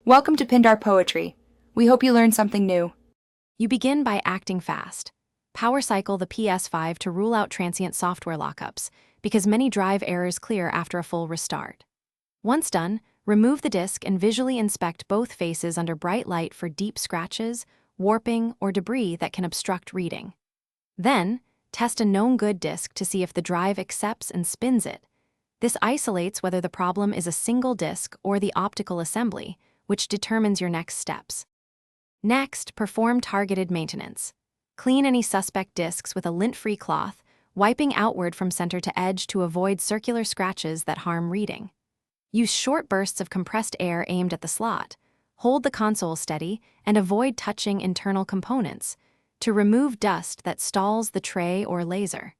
Welcome to Pindar Poetry. We hope you learned something new. You begin by acting fast. Power cycle the PS5 to rule out transient software lockups, because many drive errors clear after a full restart. Once done, remove the disk and visually inspect both faces under bright light for deep scratches, warping, or debris that can obstruct reading. Then, test a known good disk to see if the drive accepts and spins it. This isolates whether the problem is a single disk or the optical assembly, which determines your next steps. Next, perform targeted maintenance. Clean any suspect disks with a lint-free cloth, wiping outward from center to edge to avoid circular scratches that harm reading. Use short bursts of compressed air aimed at the slot. Hold the console steady and avoid touching internal components to remove dust that stalls the tray or laser.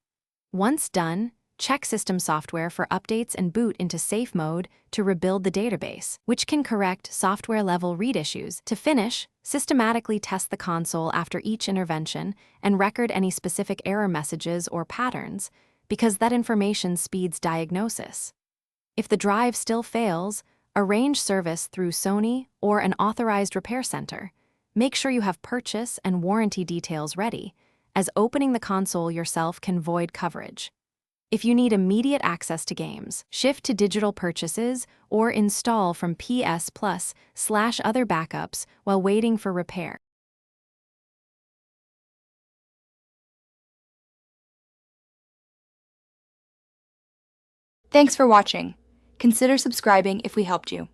Once done, check system software for updates and boot into safe mode to rebuild the database, which can correct software-level read issues. To finish, systematically test the console after each intervention and record any specific error messages or patterns, because that information speeds diagnosis. If the drive still fails, arrange service through Sony or an authorized repair center. Make sure you have purchase and warranty details ready, as opening the console yourself can void coverage. If you need immediate access to games, shift to digital purchases or install from PS Plus/other backups while waiting for repair. Thanks for watching. Consider subscribing if we helped you.